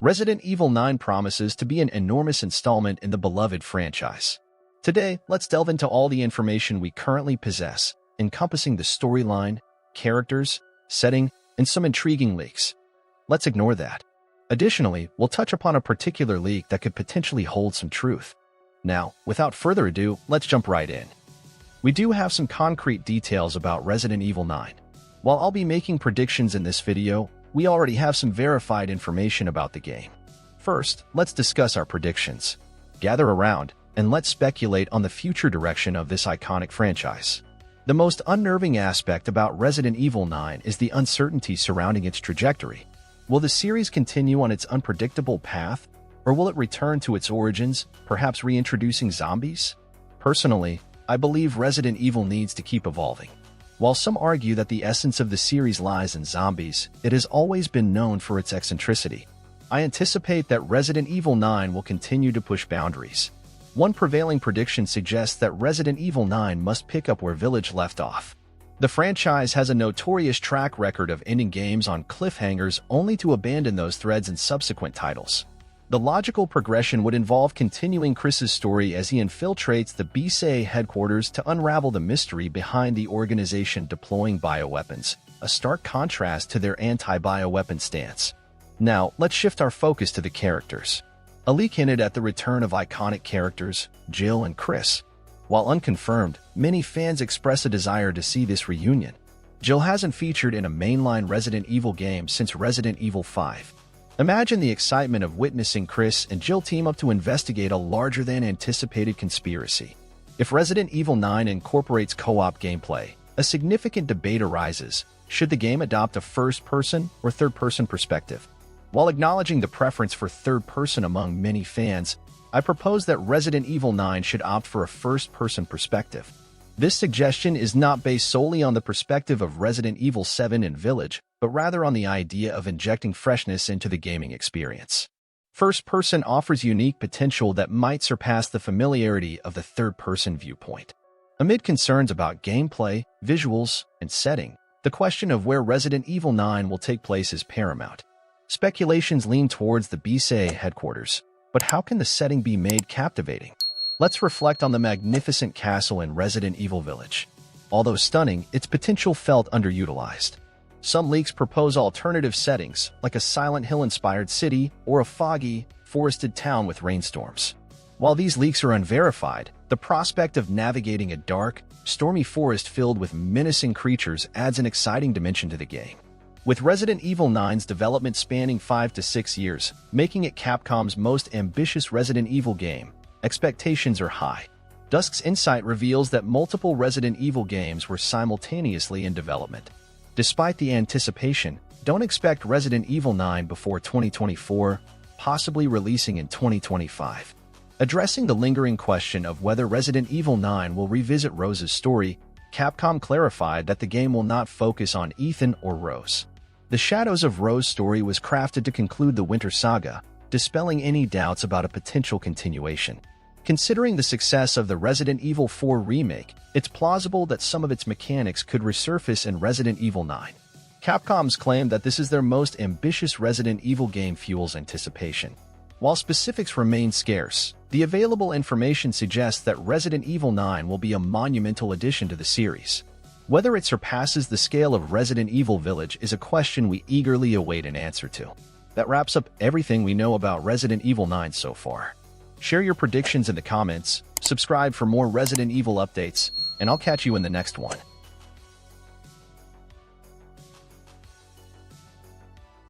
Resident Evil 9 promises to be an enormous installment in the beloved franchise. Today, let's delve into all the information we currently possess, encompassing the storyline, characters, setting, and some intriguing leaks. Let's ignore that. Additionally, we'll touch upon a particular leak that could potentially hold some truth. Now, without further ado, let's jump right in. We do have some concrete details about Resident Evil 9. While I'll be making predictions in this video, we already have some verified information about the game. First, let's discuss our predictions. Gather around, and let's speculate on the future direction of this iconic franchise. The most unnerving aspect about Resident Evil 9 is the uncertainty surrounding its trajectory. Will the series continue on its unpredictable path, or will it return to its origins, perhaps reintroducing zombies? Personally, I believe Resident Evil needs to keep evolving. While some argue that the essence of the series lies in zombies, it has always been known for its eccentricity. I anticipate that Resident Evil 9 will continue to push boundaries. One prevailing prediction suggests that Resident Evil 9 must pick up where Village left off. The franchise has a notorious track record of ending games on cliffhangers only to abandon those threads in subsequent titles. The logical progression would involve continuing Chris's story as he infiltrates the BSA headquarters to unravel the mystery behind the organization deploying bioweapons, a stark contrast to their anti-bioweapon stance. Now, let's shift our focus to the characters. A leak hinted at the return of iconic characters, Jill and Chris. While unconfirmed, many fans express a desire to see this reunion. Jill hasn't featured in a mainline Resident Evil game since Resident Evil 5. Imagine the excitement of witnessing Chris and Jill team up to investigate a larger-than-anticipated conspiracy. If Resident Evil 9 incorporates co-op gameplay, a significant debate arises. Should the game adopt a first-person or third-person perspective? While acknowledging the preference for third-person among many fans, I propose that Resident Evil 9 should opt for a first-person perspective. This suggestion is not based solely on the perspective of Resident Evil 7 and Village, but rather on the idea of injecting freshness into the gaming experience. First-person offers unique potential that might surpass the familiarity of the third-person viewpoint. Amid concerns about gameplay, visuals, and setting, the question of where Resident Evil 9 will take place is paramount. Speculations lean towards the BSA headquarters, but how can the setting be made captivating? Let's reflect on the magnificent castle in Resident Evil Village. Although stunning, its potential felt underutilized. Some leaks propose alternative settings, like a Silent Hill-inspired city or a foggy, forested town with rainstorms. While these leaks are unverified, the prospect of navigating a dark, stormy forest filled with menacing creatures adds an exciting dimension to the game. With Resident Evil 9's development spanning 5 to 6 years, making it Capcom's most ambitious Resident Evil game, expectations are high. Dusk's insight reveals that multiple Resident Evil games were simultaneously in development. Despite the anticipation, don't expect Resident Evil 9 before 2024, possibly releasing in 2025. Addressing the lingering question of whether Resident Evil 9 will revisit Rose's story, Capcom clarified that the game will not focus on Ethan or Rose. The Shadows of Rose story was crafted to conclude the Winter Saga, dispelling any doubts about a potential continuation. Considering the success of the Resident Evil 4 remake, it's plausible that some of its mechanics could resurface in Resident Evil 9. Capcom's claim that this is their most ambitious Resident Evil game fuels anticipation. While specifics remain scarce, the available information suggests that Resident Evil 9 will be a monumental addition to the series. Whether it surpasses the scale of Resident Evil Village is a question we eagerly await an answer to. That wraps up everything we know about Resident Evil 9 so far. Share your predictions in the comments, subscribe for more Resident Evil updates, and I'll catch you in the next one.